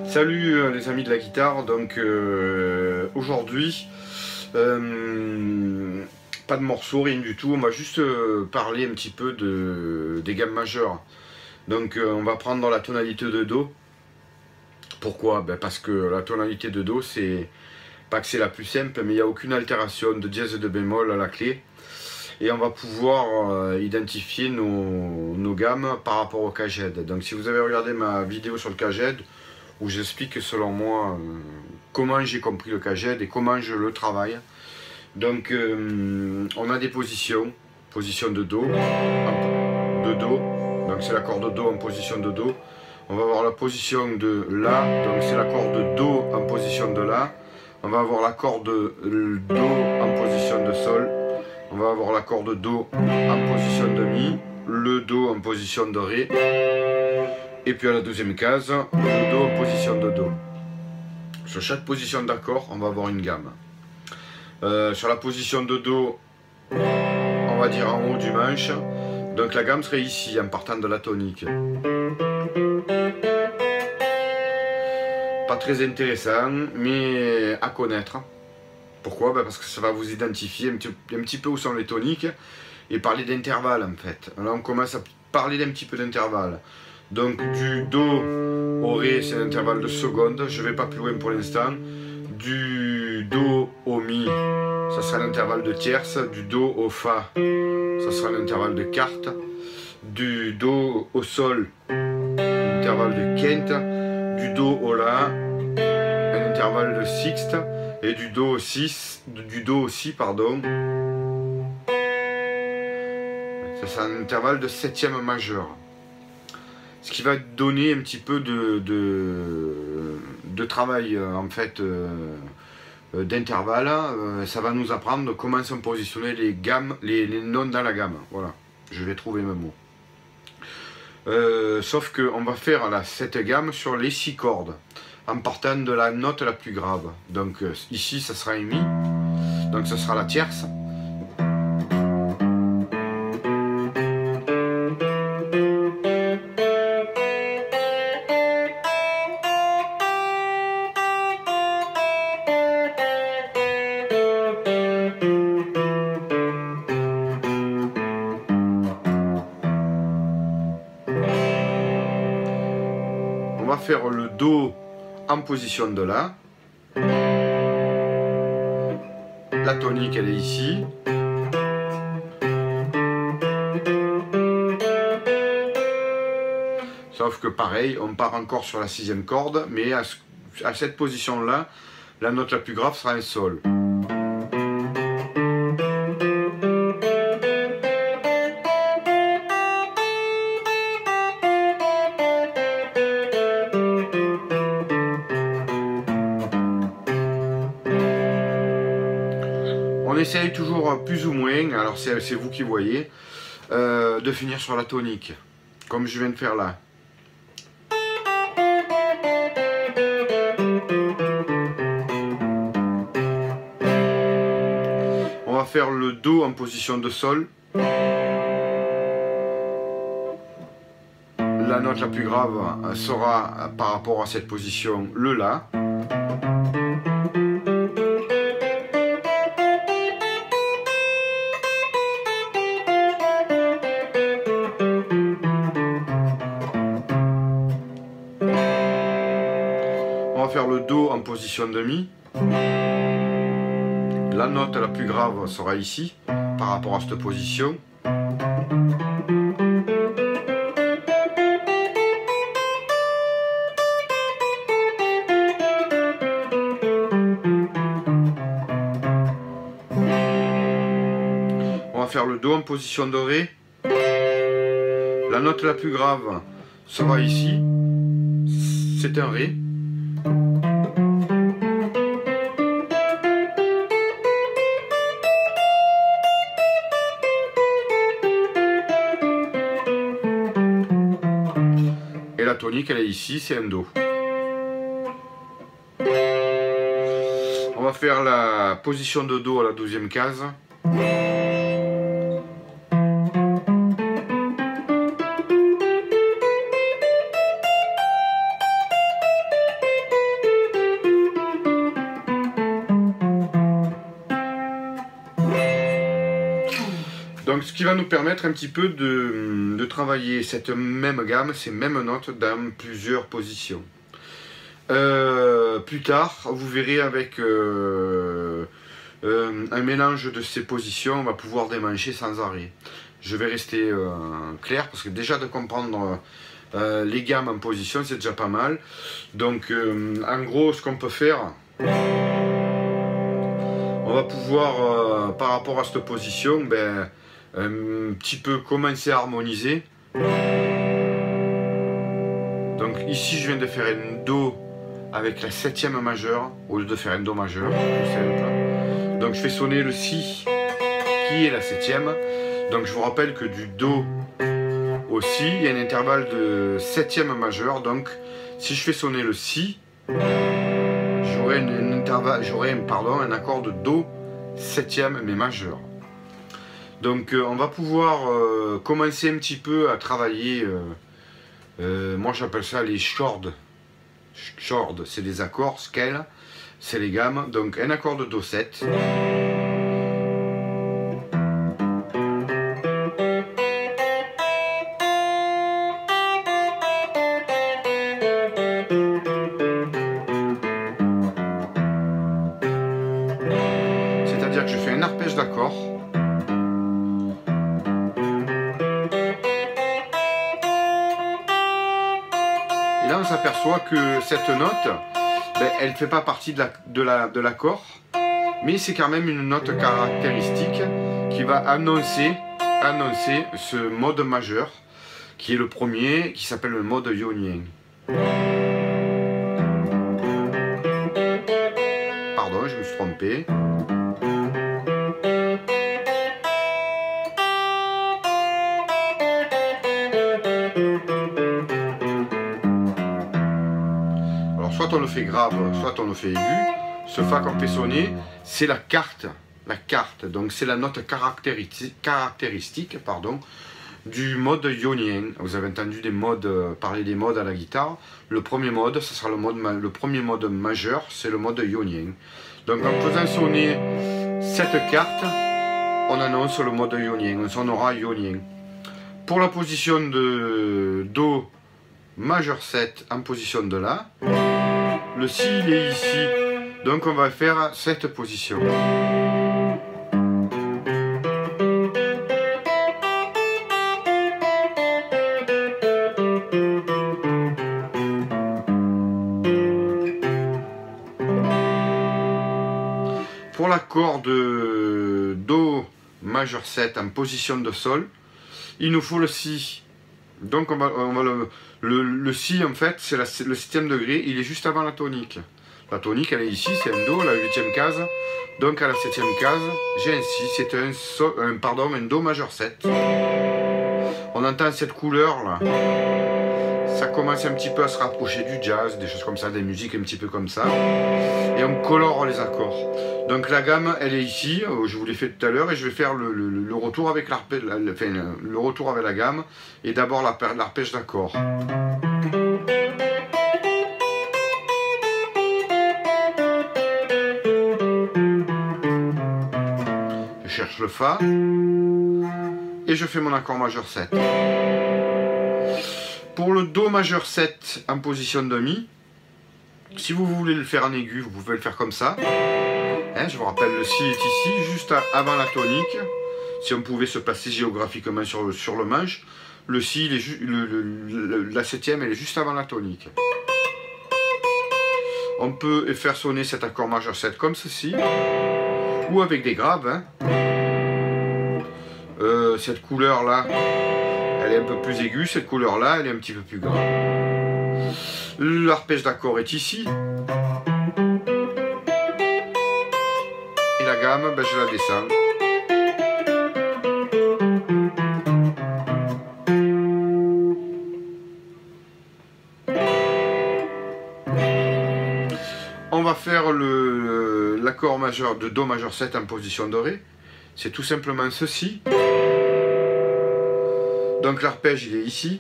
Salut les amis de la guitare, donc aujourd'hui, pas de morceaux, rien du tout, on va juste parler un petit peu des gammes majeures. Donc on va prendre la tonalité de Do. Pourquoi? Parce que la tonalité de Do, c'est pas que c'est la plus simple, mais il n'y a aucune altération de dièse et de bémol à la clé. Et on va pouvoir identifier nos gammes par rapport au Caged. Donc si vous avez regardé ma vidéo sur le Caged, où j'explique selon moi comment j'ai compris le Caged et comment je le travaille. Donc on a des positions, position de Do, donc c'est l'accord de Do en position de Do. On va avoir la position de La, donc c'est l'accord de Do en position de La. On va avoir l'accord de Do en position de Sol. On va avoir l'accord de Do en position de Mi, le Do en position de Ré. Et puis à la deuxième case, le Do en position de Do. Sur chaque position d'accord, on va avoir une gamme. Sur la position de Do, on va dire en haut du manche. Donc la gamme serait ici, en partant de la tonique. Pas très intéressant, mais à connaître. Pourquoi? Parce que ça va vous identifier un petit peu où sont les toniques et parler d'intervalle en fait. Là on commence à parler d'un petit peu d'intervalle. Donc du Do au Ré, c'est un intervalle de seconde, je ne vais pas plus loin pour l'instant. Du Do au Mi, ça sera l'intervalle de tierce. Du Do au Fa, ça sera l'intervalle de quarte. Du Do au Sol, l'intervalle de quinte. Du Do au La, un intervalle de sixte. Et du Do au Si, pardon, ça sera un intervalle de septième majeur. Ce qui va donner un petit peu de travail en fait d'intervalle. Ça va nous apprendre comment sont positionnés les gammes, les noms dans la gamme. Voilà, je vais trouver mes mots. Sauf qu'on va faire cette gamme sur les 6 cordes en partant de la note la plus grave. Donc ici ça sera un Mi, donc ça sera la tierce. On va faire le Do en position de La. La tonique elle est ici. Sauf que pareil, on part encore sur la 6e corde, mais à cette position là, la note la plus grave sera un Sol. On essaye toujours plus ou moins, alors c'est vous qui voyez, de finir sur la tonique, comme je viens de faire là. On va faire le Do en position de Sol. La note la plus grave sera par rapport à cette position le La. On va faire le Do en position de Mi. La note la plus grave sera ici, par rapport à cette position. On va faire le Do en position de Ré. La note la plus grave sera ici. C'est un Ré. Et la tonique elle est ici, c'est un Do. On va faire la position de Do à la 12e case. Donc ce qui va nous permettre un petit peu de travailler cette même gamme, ces mêmes notes dans plusieurs positions. Plus tard, vous verrez avec un mélange de ces positions, on va pouvoir démancher sans arrêt. Je vais rester clair parce que déjà de comprendre les gammes en position, c'est déjà pas mal. Donc en gros, ce qu'on peut faire, on va pouvoir, par rapport à cette position, ben, un petit peu commencer à harmoniser. Donc ici, je viens de faire un Do avec la 7e majeure, au lieu de faire un Do majeur, tout simple. Donc je fais sonner le Si, qui est la 7e. Donc je vous rappelle que du Do au Si, il y a un intervalle de 7e majeur. Donc si je fais sonner le Si, j'aurai un accord de Do 7e mais majeur. Donc on va pouvoir commencer un petit peu à travailler, moi j'appelle ça les chords. Chords, c'est des accords, scale, c'est les gammes. Donc un accord de Do 7. C'est-à-dire que je fais un arpège d'accords. Et là on s'aperçoit que cette note, ben, elle ne fait pas partie de l'accord, mais c'est quand même une note caractéristique qui va annoncer ce mode majeur, qui est le premier, qui s'appelle le mode ionien. Pardon, je me suis trompé. Soit on le fait grave, soit on le fait aigu. Ce Fa qu'on fait sonner, c'est la carte. Donc c'est la note caractéristique du mode ionien. Vous avez entendu des modes, parler des modes à la guitare. Le premier mode, ce sera le premier mode majeur, c'est le mode ionien. Donc en faisant sonner cette carte, on annonce le mode ionien, on sonnera ionien. Pour la position de Do majeur 7 en position de La, le Si il est ici, donc on va faire cette position. Pour l'accord de Do majeur 7 en position de Sol, il nous faut le Si. Donc le Si en fait c'est le 7e degré, il est juste avant la tonique. La tonique elle est ici, c'est un Do, la 8e case. Donc à la 7e case, j'ai un Si, c'est un Do majeur 7. On entend cette couleur là. Ça commence un petit peu à se rapprocher du jazz, des choses comme ça, des musiques un petit peu comme ça. Et on colore les accords. Donc la gamme, elle est ici, je vous l'ai fait tout à l'heure, et je vais faire le retour avec le retour avec la gamme, et d'abord l'arpège d'accords. Je cherche le Fa, et je fais mon accord majeur 7. Pour le Do majeur 7 en position de Mi, si vous voulez le faire en aigu, vous pouvez le faire comme ça. Je vous rappelle, le Si est ici, juste avant la tonique. Si on pouvait se placer géographiquement sur le manche, le Si, il est la 7e, elle est juste avant la tonique. On peut faire sonner cet accord majeur 7 comme ceci, ou avec des graves. Cette couleur-là, elle est un peu plus aiguë, cette couleur-là, elle est un petit peu plus grave. L'arpège d'accord est ici. Et la gamme, ben, je la descends. On va faire l'accord majeur de Do majeur 7 en position de Ré. C'est tout simplement ceci. Donc l'arpège il est ici.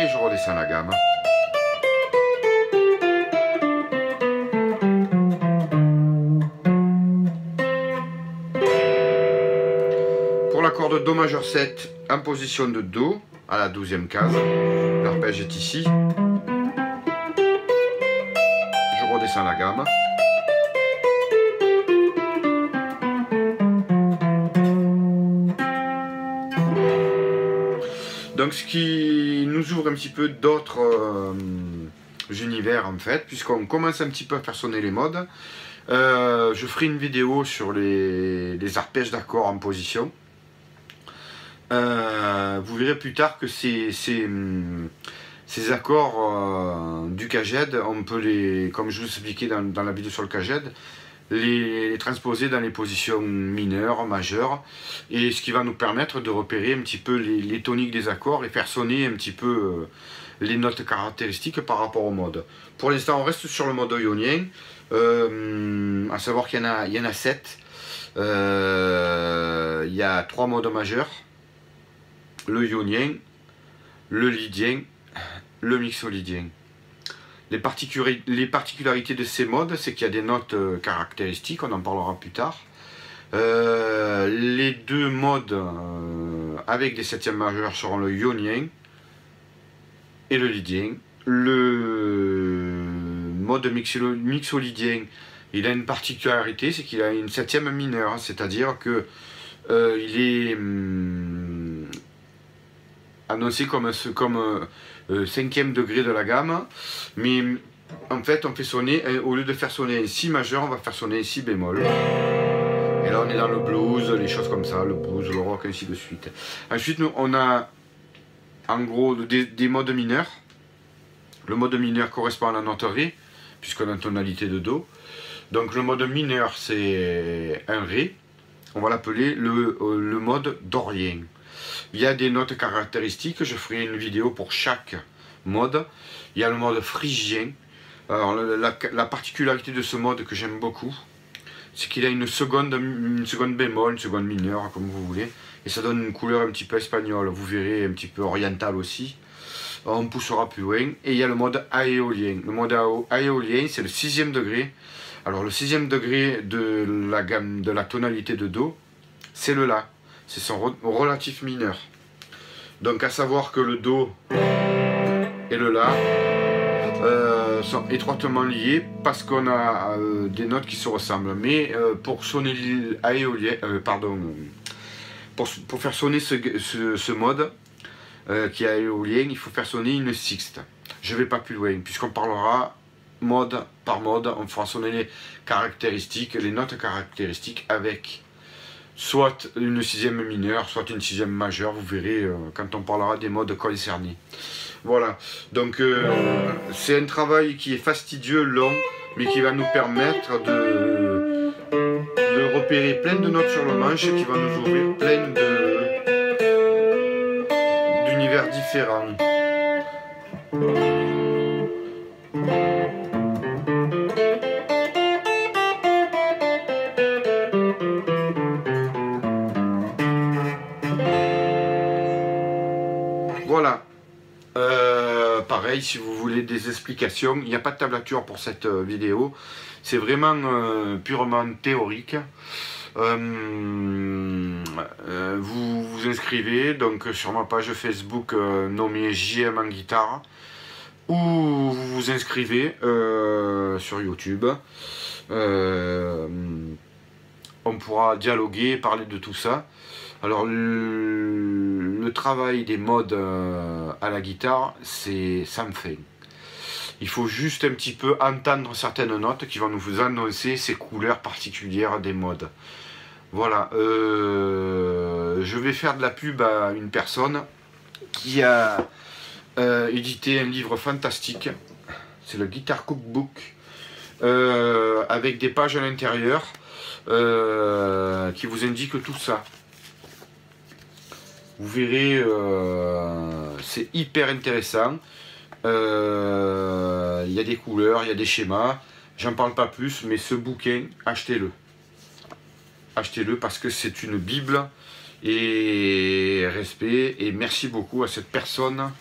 Et je redescends la gamme. accord de Do majeur 7 en position de Do, à la 12e case. L'arpège est ici. Je redescends la gamme. Donc ce qui nous ouvre un petit peu d'autres univers en fait, puisqu'on commence un petit peu à faire sonner les modes. Je ferai une vidéo sur les arpèges d'accords en position. Vous verrez plus tard que ces accords du Kaged, on peut les, comme je vous expliquais dans la vidéo sur le Kaged, les transposer dans les positions mineures, majeures, et ce qui va nous permettre de repérer un petit peu les toniques des accords et faire sonner un petit peu les notes caractéristiques par rapport au mode. Pour l'instant, on reste sur le mode ionien, à savoir qu'il y en a 7. Il y a 3 modes majeurs: le ionien, le lydien, le mixolydien. Les particularités de ces modes, c'est qu'il y a des notes caractéristiques, on en parlera plus tard. Les deux modes avec des septièmes majeurs seront le ionien et le lydien. Le mode mixolydien, il a une particularité, c'est qu'il a une septième mineure, c'est-à-dire que il est annoncé comme 5e degré de la gamme, mais en fait on fait sonner, au lieu de faire sonner un Si majeur, on va faire sonner un Si bémol. Et là on est dans le blues, les choses comme ça, le blues, le rock, ainsi de suite. Ensuite nous, on a en gros des modes mineurs. Le mode mineur correspond à la note Ré, puisqu'on a une tonalité de Do. Donc le mode mineur c'est un Ré, on va l'appeler le mode dorien. Il y a des notes caractéristiques, je ferai une vidéo pour chaque mode. Il y a le mode phrygien. Alors la particularité de ce mode que j'aime beaucoup, c'est qu'il a une seconde bémol, une seconde mineure, comme vous voulez. Et ça donne une couleur un petit peu espagnole, vous verrez, un petit peu orientale aussi. On poussera plus loin. Et il y a le mode aéolien. Le mode aéolien, c'est le 6e degré. Alors le 6e degré de la gamme, de la tonalité de Do, c'est le La. C'est son relatif mineur. Donc à savoir que le Do et le La sont étroitement liés parce qu'on a des notes qui se ressemblent. Mais pour sonner aéolien, pour faire sonner ce mode qui est aéolien, il faut faire sonner une sixte. Je ne vais pas plus loin, puisqu'on parlera mode par mode, on fera sonner les caractéristiques, les notes caractéristiques avec soit une 6e mineure, soit une 6e majeure, vous verrez quand on parlera des modes concernés. Voilà, donc c'est un travail qui est fastidieux, long, mais qui va nous permettre de repérer plein de notes sur le manche, qui va nous ouvrir plein d'univers différents. Voilà. Pareil, si vous voulez des explications, il n'y a pas de tablature pour cette vidéo. C'est vraiment purement théorique. Vous vous inscrivez donc sur ma page Facebook nommée JM en guitare, ou vous vous inscrivez sur YouTube. On pourra dialoguer, parler de tout ça. Alors le travail des modes à la guitare, c'est sans fin. Il faut juste un petit peu entendre certaines notes qui vont nous annoncer ces couleurs particulières des modes. Voilà, je vais faire de la pub à une personne qui a édité un livre fantastique. C'est le Guitar Cookbook, avec des pages à l'intérieur qui vous indiquent tout ça. Vous verrez, c'est hyper intéressant. Il y a des couleurs, il y a des schémas. J'en parle pas plus, mais ce bouquin, achetez-le. Achetez-le parce que c'est une bible. Et respect et merci beaucoup à cette personne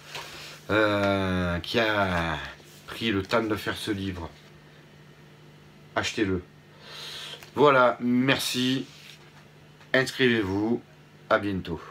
qui a pris le temps de faire ce livre. Achetez-le. Voilà, merci. Inscrivez-vous. À bientôt.